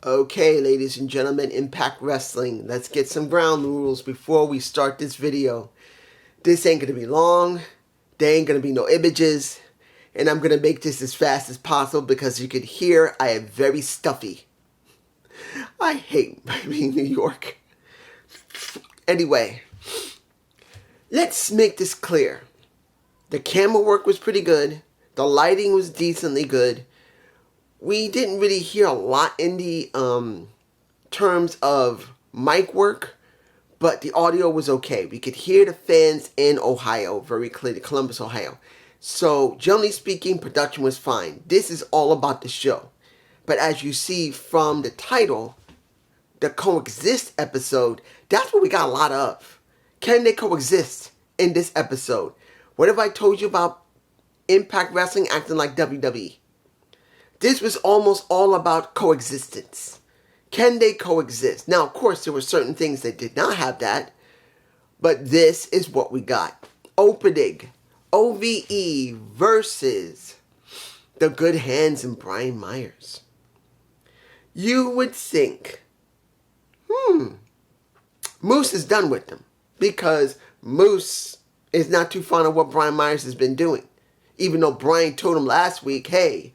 Okay, ladies and gentlemen, Impact Wrestling. Let's get some ground rules before we start this video. This ain't gonna be long. There ain't gonna be no images. And I'm gonna make this as fast as possible because you can hear I am very stuffy. I hate being New York. Anyway, let's make this clear. The camera work was pretty good. The lighting was decently good. We didn't really hear a lot in the terms of mic work, but the audio was okay. We could hear the fans in Ohio very clearly, Columbus, Ohio. So, generally speaking, production was fine. This is all about the show. But as you see from the title, the coexist episode, that's what we got a lot of. Can they coexist in this episode? What have I told you about Impact Wrestling acting like WWE? This was almost all about coexistence. Can they coexist? Now, of course, there were certain things that did not have that, but this is what we got. Opening, OVE versus the Good Hands and Brian Myers. You would think, Moose is done with them because Moose is not too fond of what Brian Myers has been doing. Even though Brian told him last week, hey,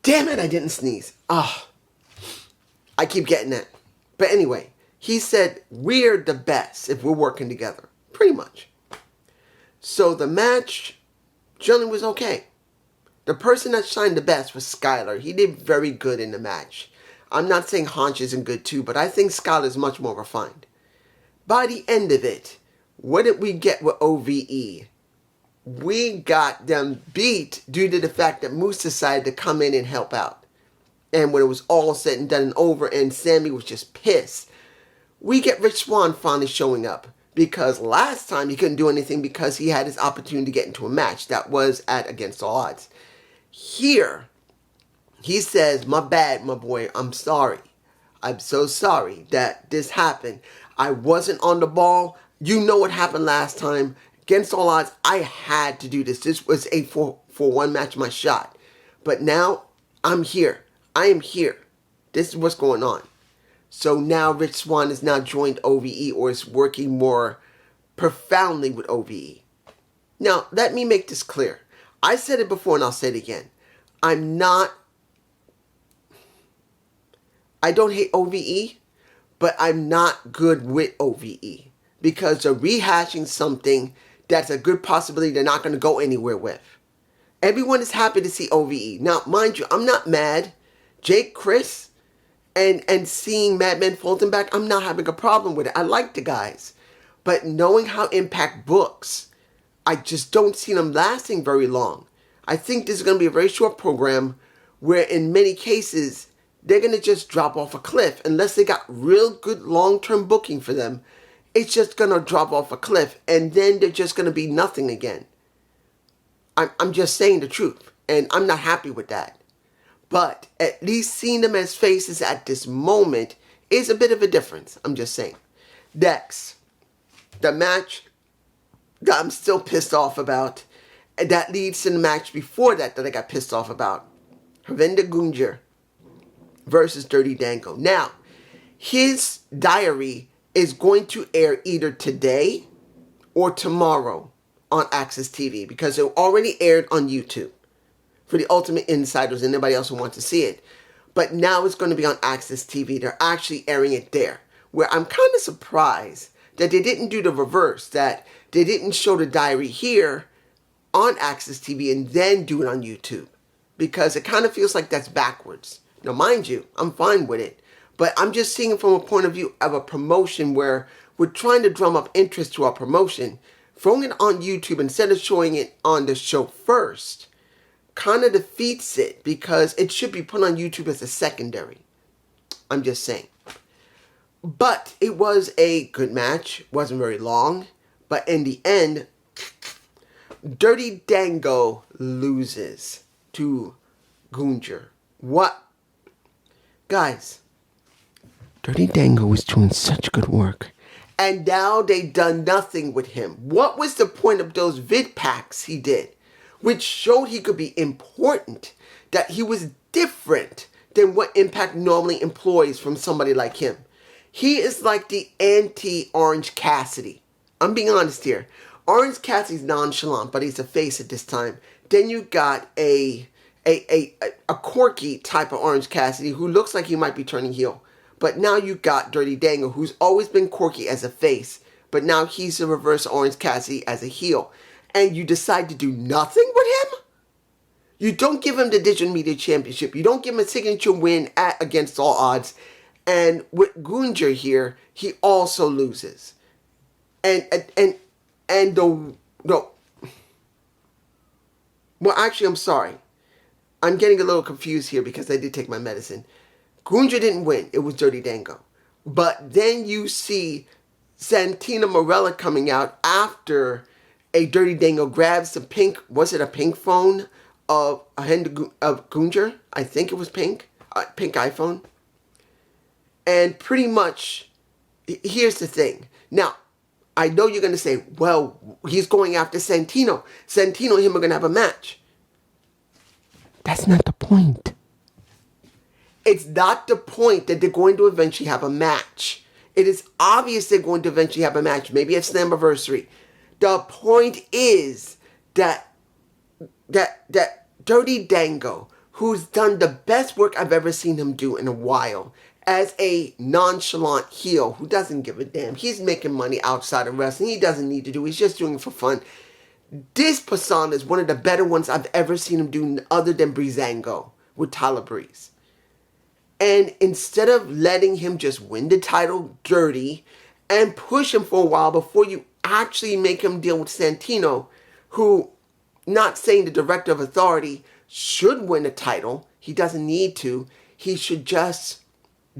damn it, I didn't sneeze. I keep getting that. But anyway, he said, we're the best if we're working together. Pretty much. So the match generally was okay. The person that shined the best was Skylar. He did very good in the match. I'm not saying Haunch isn't good too, but I think Skylar is much more refined. By the end of it, what did we get with OVE? We got them beat due to the fact that Moose decided to come in and help out. And when it was all said and done and over and Sammy was just pissed, we get Rich Swann finally showing up. Because last time he couldn't do anything because he had his opportunity to get into a match. That was at Against All Odds. Here, he says, my bad, my boy, I'm sorry. I'm so sorry that this happened. I wasn't on the ball. You know what happened last time. Against All Odds, I had to do this. This was a for one match, my shot. But now, I'm here. I am here. This is what's going on. So now Rich Swann has now joined OVE or is working more profoundly with OVE. Now, let me make this clear. I said it before and I'll say it again. I don't hate OVE, but I'm not good with OVE. Because they're rehashing something that's a good possibility they're not going to go anywhere with. Everyone is happy to see OVE. Now, mind you, I'm not mad. Jake, Chris, and seeing Madman Fulton back, I'm not having a problem with it. I like the guys. But knowing how Impact books, I just don't see them lasting very long. I think this is going to be a very short program where in many cases, they're going to just drop off a cliff. Unless they got real good long-term booking for them, it's just going to drop off a cliff. And then they're just going to be nothing again. I'm just saying the truth. And I'm not happy with that. But at least seeing them as faces at this moment is a bit of a difference. I'm just saying. Next, the match that I'm still pissed off about. And that leads to the match before that I got pissed off about. Harvinder Gunjar versus Dirty Dango. Now, his diary is going to air either today or tomorrow on Access TV because it already aired on YouTube for the Ultimate Insiders and anybody else who wants to see it. But now it's going to be on Access TV. They're actually airing it there. Where I'm kind of surprised that they didn't do the reverse, that they didn't show the diary here on Access TV and then do it on YouTube. Because it kind of feels like that's backwards. Now, mind you, I'm fine with it. But I'm just seeing it from a point of view of a promotion where we're trying to drum up interest to our promotion. Throwing it on YouTube instead of showing it on the show first kind of defeats it because it should be put on YouTube as a secondary. I'm just saying. But it was a good match. Wasn't very long. But in the end, Dirty Dango loses to Gunjar. What? Guys, Dirty Dango was doing such good work. And now they done nothing with him. What was the point of those vid packs he did? Which showed he could be important. That he was different. than what Impact normally employs from somebody like him. He is like the anti-Orange Cassidy. I'm being honest here. Orange Cassidy's nonchalant, but he's a face at this time. Then you got a quirky type of Orange Cassidy who looks like he might be turning heel. But now you got Dirty Dango, who's always been quirky as a face, but now he's a reverse Orange Cassidy as a heel. And you decide to do nothing with him? You don't give him the Digital Media Championship. You don't give him a signature win against all odds. And with Gunther here, he also loses. And well, actually, I'm sorry. I'm getting a little confused here because I did take my medicine. Gunther didn't win. It was Dirty Dango. But then you see Santino Marella coming out after a Dirty Dango grabs the pink, was it a pink phone of Gunther? I think it was pink. Pink iPhone. And pretty much, here's the thing. Now, I know you're going to say, well, he's going after Santino. Santino and him are going to have a match. That's not the point. It's not the point that they're going to eventually have a match. It is obvious they're going to eventually have a match. Maybe it's the anniversary. The point is that Dirty Dango, who's done the best work I've ever seen him do in a while, as a nonchalant heel who doesn't give a damn. He's making money outside of wrestling. He doesn't need to do it. He's just doing it for fun. This persona is one of the better ones I've ever seen him do other than Breezango with Tyler Breeze. And instead of letting him just win the title dirty and push him for a while before you actually make him deal with Santino, who, not saying the Director of Authority should win a title. He doesn't need to. He should just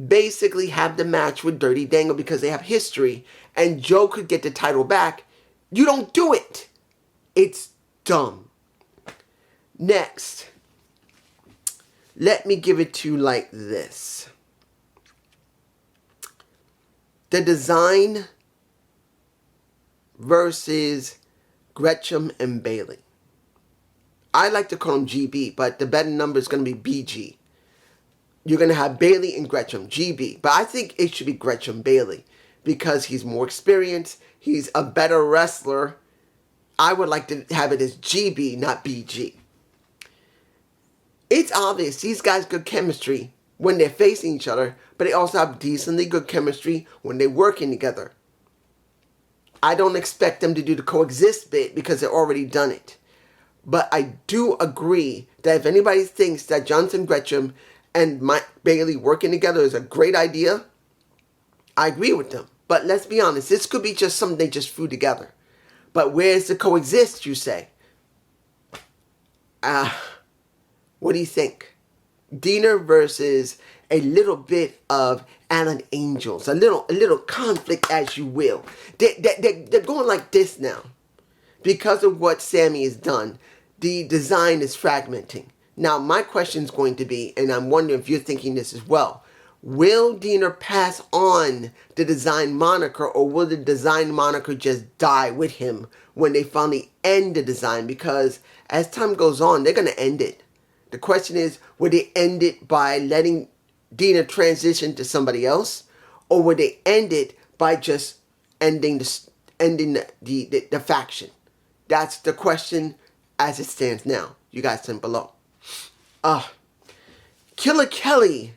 basically have the match with Dirty Dango because they have history and Joe could get the title back. You don't do it. It's dumb. Next, let me give it to you like this. The Design versus Gretchen and Bailey. I like to call them GB, but the better number is going to be BG. You're going to have Bailey and Gretchen, GB. But I think it should be Gretchen Bailey because he's more experienced. He's a better wrestler. I would like to have it as GB, not BG. It's obvious these guys good chemistry when they're facing each other, but they also have decently good chemistry when they're working together. I don't expect them to do the coexist bit because they've already done it. But I do agree that if anybody thinks that Jonathan Gresham and Mike Bailey working together is a great idea, I agree with them. But let's be honest, this could be just something they just threw together. But where's the coexist, you say? What do you think? Dina versus a little bit of Alan Angels. A little conflict, as you will. They're going like this now. Because of what Sammy has done, the design is fragmenting. Now, my question is going to be, and I'm wondering if you're thinking this as well, will Dina pass on the design moniker, or will the design moniker just die with him when they finally end the design? Because as time goes on, they're going to end it. The question is, would they end it by letting Dina transition to somebody else? Or would they end it by just ending the faction? That's the question as it stands now. You guys send below. Killer Kelly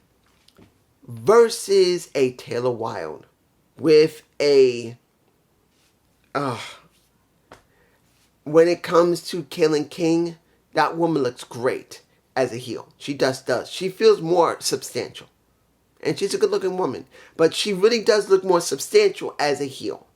versus a Taylor Wilde with a when it comes to Killing King, that woman looks great as a heel. She does. She feels more substantial. And she's a good looking woman. But she really does look more substantial as a heel.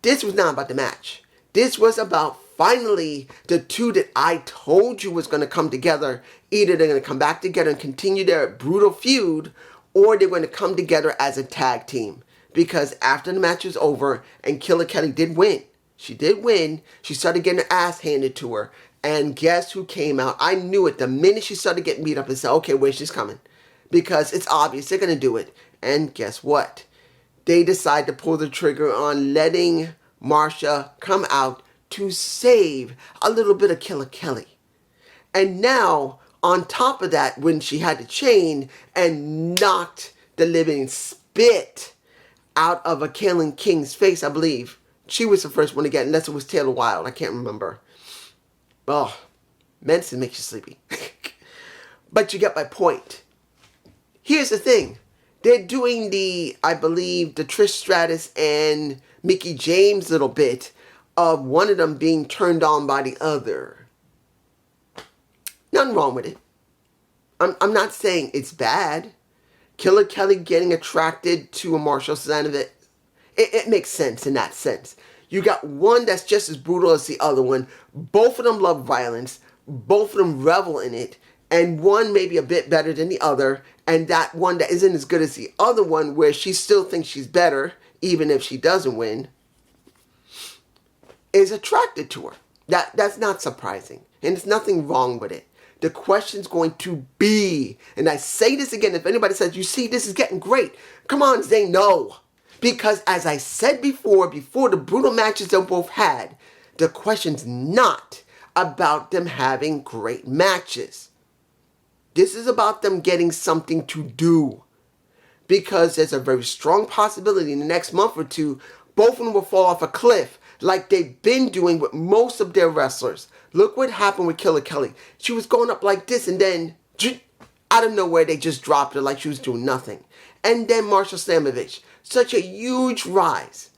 This was not about the match. This was about finally the two that I told you was going to come together. Either they're going to come back together and continue their brutal feud, or they're going to come together as a tag team. Because after the match was over and Killer Kelly did win. She did win. She started getting her ass handed to her. And guess who came out? I knew it the minute she started getting beat up and said, okay, where's she coming? Because it's obvious they're going to do it. And guess what? They decide to pull the trigger on letting Marsha come out to save a little bit of Killer Kelly. And now On top of that, when she had the chain and knocked the living spit out of a Kaylin King's face, I believe. She was the first one to get it, unless it was Taylor Wilde. I can't remember. Oh, medicine makes you sleepy. But you get my point. Here's the thing. They're doing I believe, the Trish Stratus and Mickie James little bit of one of them being turned on by the other. Nothing wrong with it. I'm not saying it's bad. Killer Kelly getting attracted to a Marshall Stanovic, it makes sense in that sense. You got one that's just as brutal as the other one. Both of them love violence. Both of them revel in it. And one may be a bit better than the other. And that one that isn't as good as the other one, where she still thinks she's better, even if she doesn't win, is attracted to her. That's not surprising. And there's nothing wrong with it. The question's going to be, and I say this again, if anybody says, you see, this is getting great, come on, say no. Because as I said before the brutal matches they both had, the question's not about them having great matches. This is about them getting something to do. Because there's a very strong possibility in the next month or two, both of them will fall off a cliff like they've been doing with most of their wrestlers. Look what happened with Killer Kelly. She was going up like this, and then out of nowhere they just dropped her like she was doing nothing. And then Marshall Stanovic, such a huge rise,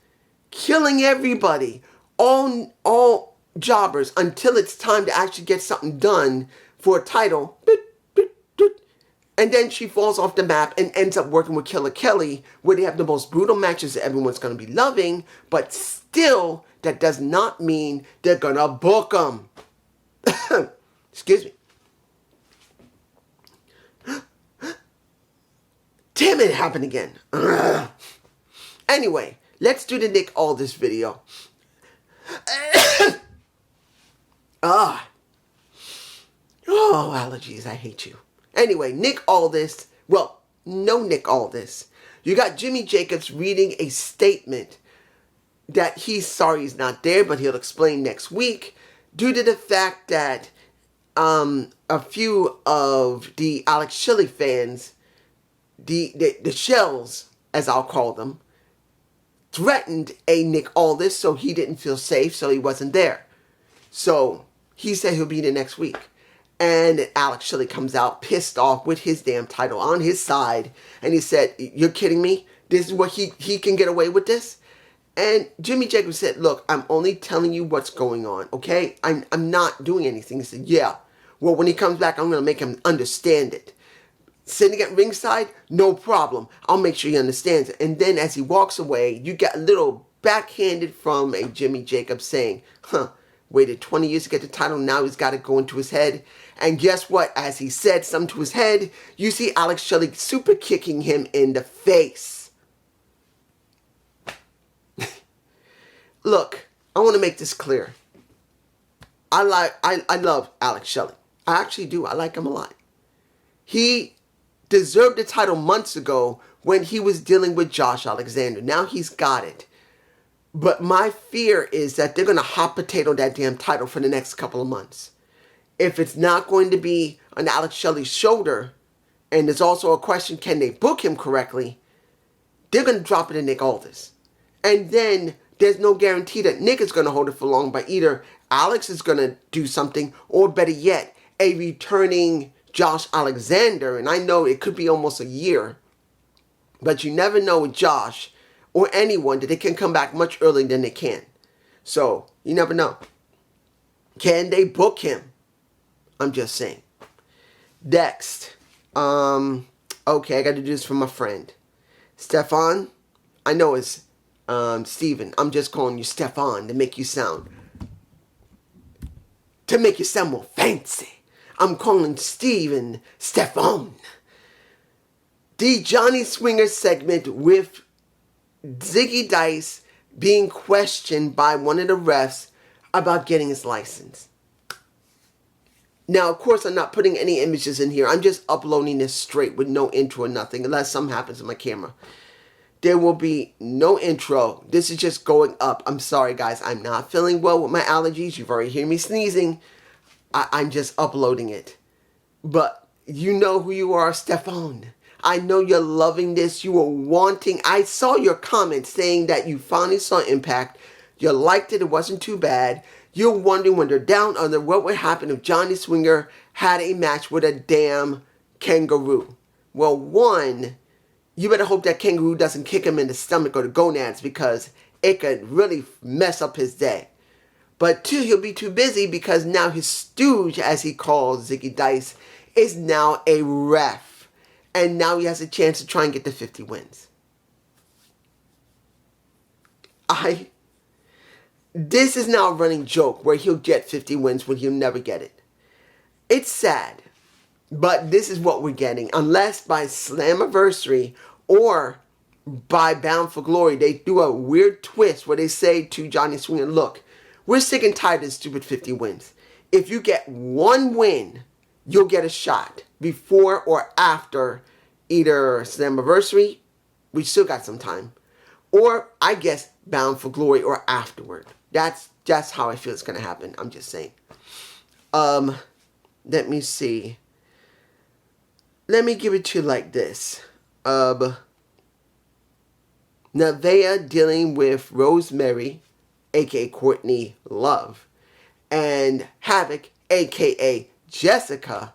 killing everybody, all jobbers, until it's time to actually get something done for a title. And then she falls off the map and ends up working with Killer Kelly, where they have the most brutal matches that everyone's going to be loving, but still, that does not mean they're going to book them. Excuse me. Damn it, happened again. Anyway, let's do the Nick Aldis video. Oh, allergies, I hate you. Anyway, Nick Aldis, well, no Nick Aldis. You got Jimmy Jacobs reading a statement that he's sorry he's not there, but he'll explain next week, due to the fact that a few of the Alex Shelley fans, the shells, as I'll call them, threatened a Nick Aldis, so he didn't feel safe, so he wasn't there. So he said he'll be there next week. And Alex Shelley comes out pissed off with his damn title on his side. And he said, you're kidding me? This is what he can get away with this? And Jimmy Jacobs said, look, I'm only telling you what's going on, okay? I'm not doing anything. He said, yeah. Well, when he comes back, I'm going to make him understand it. Sitting at ringside, no problem. I'll make sure he understands it. And then as he walks away, you get a little backhanded from a Jimmy Jacobs saying, waited 20 years to get the title, now he's got to go into his head. And guess what? As he said something to his head, you see Alex Shelley super kicking him in the face. Look, I want to make this clear. I love Alex Shelley. I actually do. I like him a lot. He deserved the title months ago when he was dealing with Josh Alexander. Now he's got it. But my fear is that they're going to hot potato that damn title for the next couple of months. If it's not going to be on Alex Shelley's shoulder, and there's also a question, can they book him correctly, they're going to drop it to Nick Aldis. And then there's no guarantee that Nick is going to hold it for long, but either Alex is going to do something, or better yet, a returning Josh Alexander. And I know it could be almost a year, but you never know with Josh or anyone that they can come back much earlier than they can. So, you never know. Can they book him? I'm just saying. Next. Okay, I got to do this for my friend. Stefan. I know it's Steven. I'm just calling you Stefan to make you sound more fancy. I'm calling Steven Stefan. The Johnny Swinger segment with Ziggy Dice being questioned by one of the refs about getting his license. Now, of course, I'm not putting any images in here. I'm just uploading this straight with no intro or nothing, unless something happens with my camera. There will be no intro. This is just going up. I'm sorry, guys. I'm not feeling well with my allergies. You've already heard me sneezing. I'm just uploading it. But you know who you are, Stefan. I know you're loving this. You were wanting. I saw your comments saying that you finally saw Impact. You liked it. It wasn't too bad. You're wondering when they're down under what would happen if Johnny Swinger had a match with a damn kangaroo. Well, one, you better hope that kangaroo doesn't kick him in the stomach or the gonads because it could really mess up his day. But two, he'll be too busy because now his stooge, as he calls Ziggy Dice, is now a ref. And now he has a chance to try and get the 50 wins. This is now a running joke where he'll get 50 wins when he'll never get it. It's sad, but this is what we're getting. Unless by Slammiversary or by Bound for Glory, they do a weird twist where they say to Johnny Swinger, look, we're sick and tired of this stupid 50 wins. If you get one win, you'll get a shot before or after either Slammiversary, we still got some time, or I guess Bound for Glory or afterward. That's just how I feel it's going to happen. I'm just saying. Let me see. Let me give it to you like this. Nevaeh dealing with Rosemary, a.k.a. Courtney Love, and Havoc, a.k.a. Jessica,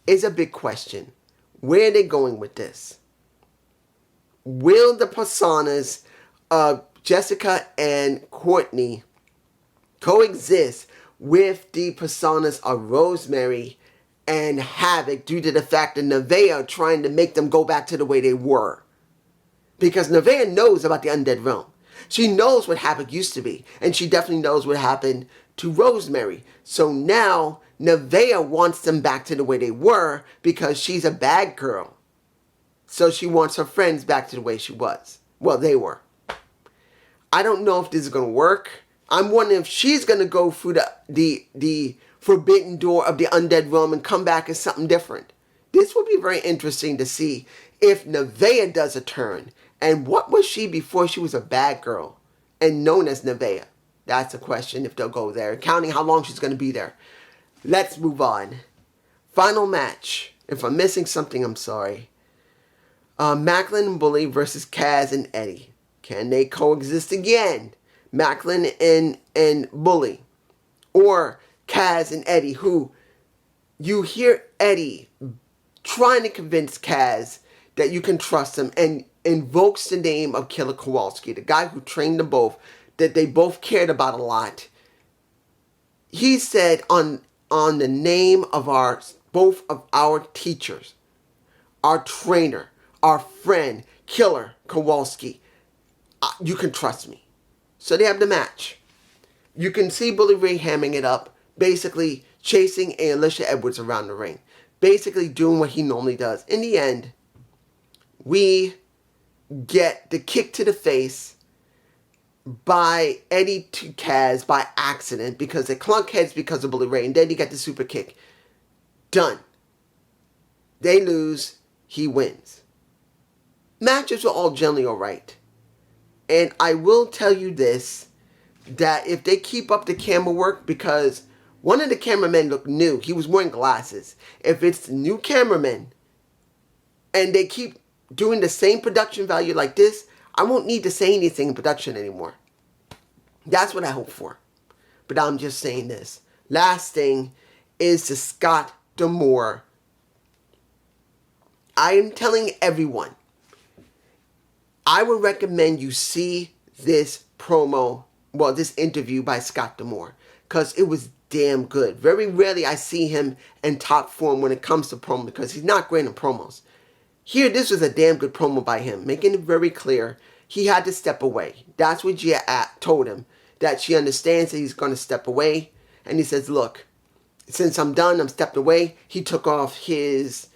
is a big question. Where are they going with this? Will the personas of Jessica and Courtney coexist with the personas of Rosemary and Havoc due to the fact that Nevaeh trying to make them go back to the way they were? Because Nevaeh knows about the undead realm. She knows what Havoc used to be, and she definitely knows what happened to Rosemary. So now Nevaeh wants them back to the way they were because she's a bad girl. So she wants her friends back to the way she was. Well, they were. I don't know if this is going to work. I'm wondering if she's going to go through the forbidden door of the undead realm and come back as something different. This will be very interesting to see if Nevaeh does a turn. And what was she before she was a bad girl and known as Nevaeh? That's a question if they'll go there, counting how long she's going to be there. Let's move on. Final match. If I'm missing something, I'm sorry. Macklin and Bully versus Kaz and Eddie. Can they coexist again? Macklin and Bully. Or Kaz and Eddie, who you hear Eddie trying to convince Kaz that you can trust him and invokes the name of Killer Kowalski, the guy who trained them both, that they both cared about a lot. He said on the name of both of our teachers, our trainer, our friend, Killer Kowalski, you can trust me. So they have the match. You can see Bully Ray hamming it up, basically chasing Alicia Edwards around the ring, basically doing what he normally does. In the end, we get the kick to the face by Eddie to Kaz by accident because they clunk heads because of Bully Ray, and then you get the super kick. Done. They lose, he wins. Matches were all generally alright. And I will tell you this, that if they keep up the camera work, because one of the cameramen looked new, he was wearing glasses. If it's the new cameraman and they keep doing the same production value like this, I won't need to say anything in production anymore. That's what I hope for. But I'm just saying this. Last thing is to Scott D'Amore. I am telling everyone, I would recommend you see this promo, well, this interview by Scott D'Amore, because it was damn good. Very rarely I see him in top form when it comes to promo, because he's not great in promos. Here, this was a damn good promo by him, making it very clear he had to step away. That's what Gia told him, that she understands that he's going to step away. And he says, look, since I'm done, I'm stepped away. He took off his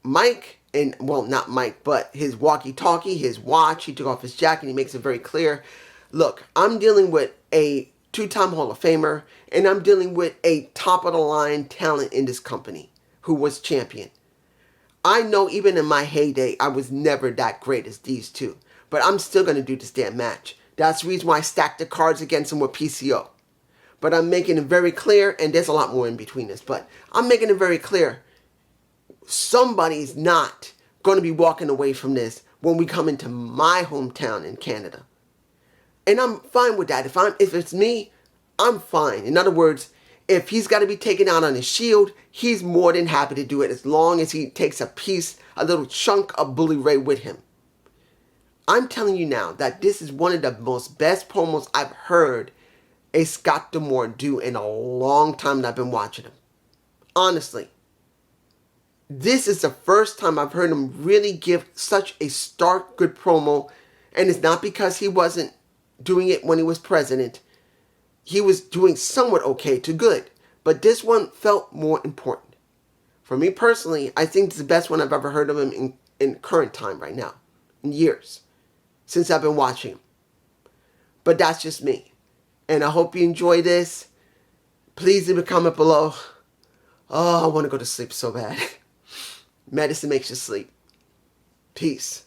mic, and, well, not mic, but his walkie-talkie, his watch. He took off his jacket, and he makes it very clear. Look, I'm dealing with a two-time Hall of Famer, and I'm dealing with a top-of-the-line talent in this company who was champion. I know even in my heyday, I was never that great as these two. But I'm still going to do this damn match. That's the reason why I stacked the cards against them with PCO. but I'm making it very clear, and there's a lot more in between this, but I'm making it very clear. Somebody's not going to be walking away from this when we come into my hometown in Canada. And I'm fine with that. If it's me, I'm fine. In other words, if he's got to be taken out on his shield, he's more than happy to do it as long as he takes a little chunk of Bully Ray with him. I'm telling you now that this is one of the most best promos I've heard a Scott D'Amore do in a long time that I've been watching him. Honestly. This is the first time I've heard him really give such a stark good promo. And it's not because he wasn't doing it when he was president. He was doing somewhat okay to good. But this one felt more important. For me personally, I think it's the best one I've ever heard of him in current time right now. In years. Since I've been watching him. But that's just me. And I hope you enjoy this. Please leave a comment below. Oh, I want to go to sleep so bad. Medicine makes you sleep. Peace.